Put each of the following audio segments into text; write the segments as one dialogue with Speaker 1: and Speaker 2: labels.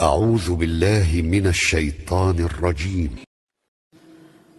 Speaker 1: أعوذ بالله من الشيطان الرجيم.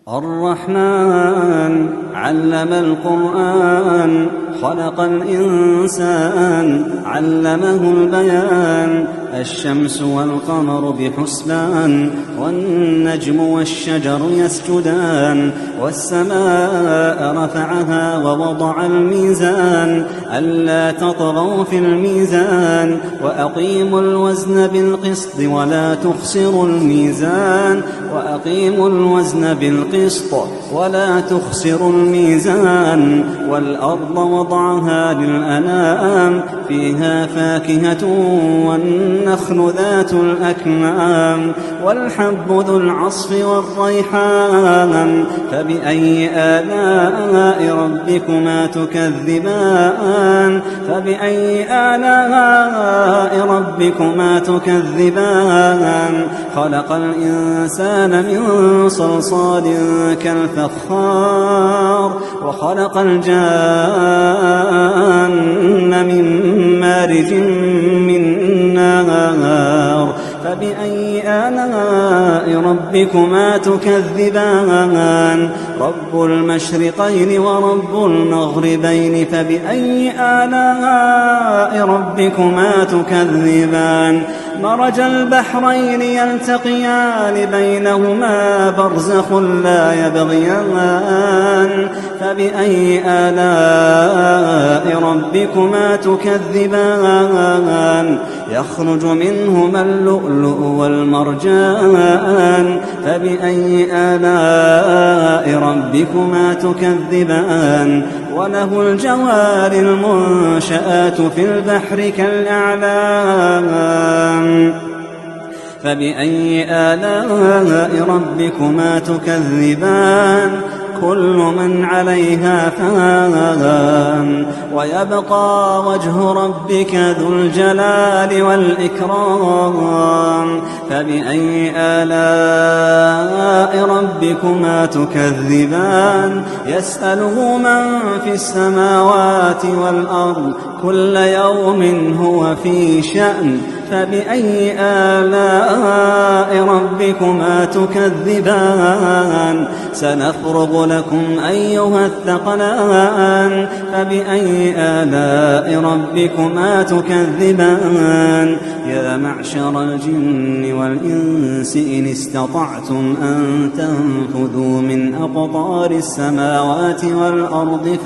Speaker 2: الرحمن علم القرآن خلق الإنسان علمه البيان الشمس والقمر بحسبان والنجم والشجر يسجدان والسماء رفعها ووضع الميزان ألا تطغوا في الميزان وأقيموا الوزن بالقسط ولا تخسروا الميزان وأقيموا الوزن بالقسط ولا تخسروا الميزان والأرض وضعها للأنام فيها فاكهة والنخل ذات الأكمام والحب ذو العصف والريحان فبأي آلاء ربكما تكذبان خلق الإنسان من صلصال كالفخار وخلق الجان من مارج من نار فبأي آلاء ربكما تكذبان رب المشرقين ورب المغربين فبأي آلاء ربكما تكذبان مرج البحرين يلتقيان بينهما برزخ لا يبغيان فبأي آلاء ربكما تكذبان يخرج منهما اللؤلؤ والمرجان فبأي آلاء ربكما تكذبان وله الجوار المنشآت في البحر كالأعلام فبأي آلاء ربكما تكذبان كل من عليها فان ويبقى وجه ربك ذو الجلال والإكرام فبأي آلاء ربكما تكذبان يسأله من في السماوات والأرض كل يوم هو في شأن فبأي آلاء ربكما تكذبان سنفرغ لكم أيها الثقلان فبأي آلاء ربكما تكذبان يا معشر الجن والإنس إن استطعتم أن تنفذوا من أقطار السماوات والأرض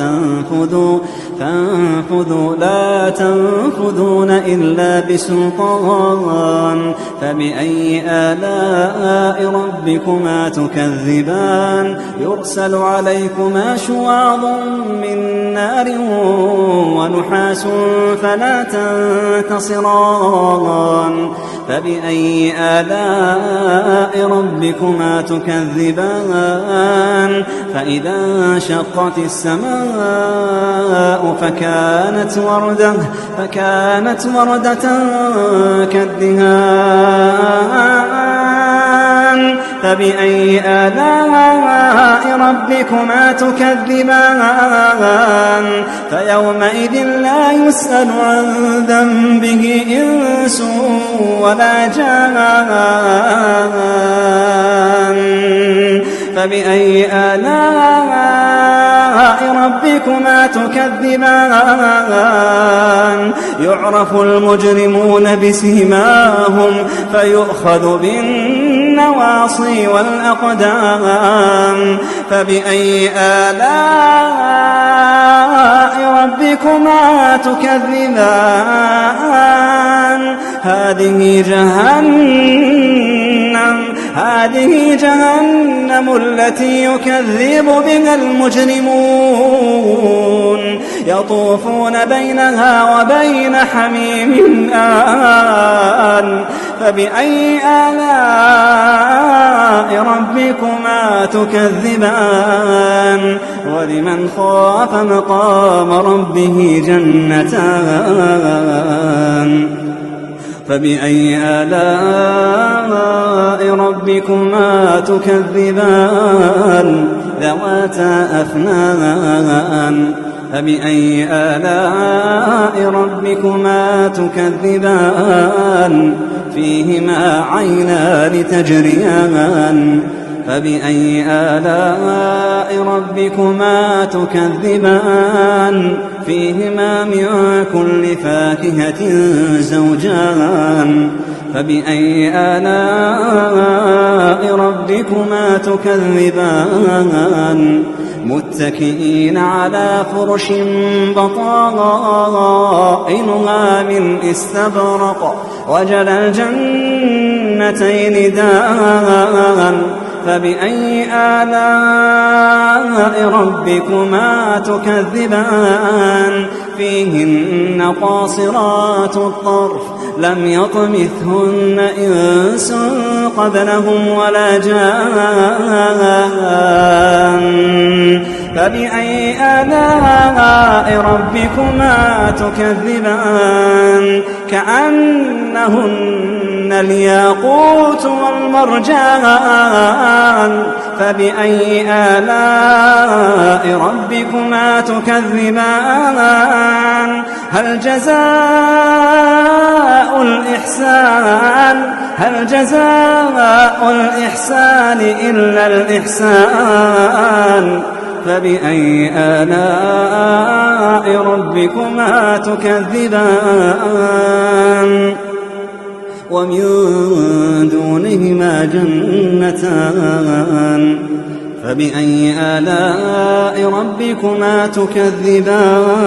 Speaker 2: فانفذوا لا تنفذون إلا بسلطان فبأي آلاء ربكما تكذبان يرسل عليكما شواظ من نار ونحاس فلا تنتصران فبأي آلاء ربكما تكذبان فإذا انشقت السماء فكانت وردة كالدهان فبأي آلاء ربكما تكذبان فيومئذ لا يسأل عن ذنبه إنس ولا جان فبأي آلاء ربكما تكذبان يعرف المجرمون بسيماهم فيؤخذ بالنواصي والأقدام فبأي آلاء ربكما تكذبان هذه جهنم التي يكذب بها المجرمون يطوفون بينها وبين حميم آن فبأي آلاء ربكما تكذبان ولمن خاف مقام ربه جنتان فبأي آلاء ربكما تكذبان ذواتا أفنان فبأي آلاء ربكما تكذبان فيهما عينان تجريان فبأي آلاء ربكما تكذبان فيهما من كل فاكهة زوجان فبأي آلاء ربكما تكذبان متكئين على فرش بطائنها من استبرق وجنى الجنتين دان فبأي آلاء ربكما تكذبان فيهن قاصرات الطرف لم يطمثهن إنس قبلهم ولا جان فبأي آلاء ربكما تكذبان كأنهن الياقوت والمرجان فبأي آلاء ربكما تكذبان هل جزاء الإحسان إلا الإحسان فبأي آلاء ربكما تكذبان ومن دونهما جنتان فبأي آلاء ربكما تكذبان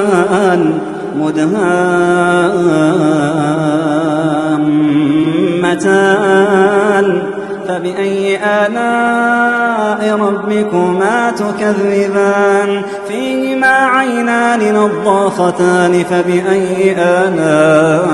Speaker 2: مدهامتان فبأي آلاء ربكما تكذبان فيهما عينان نضاختان فبأي آلاء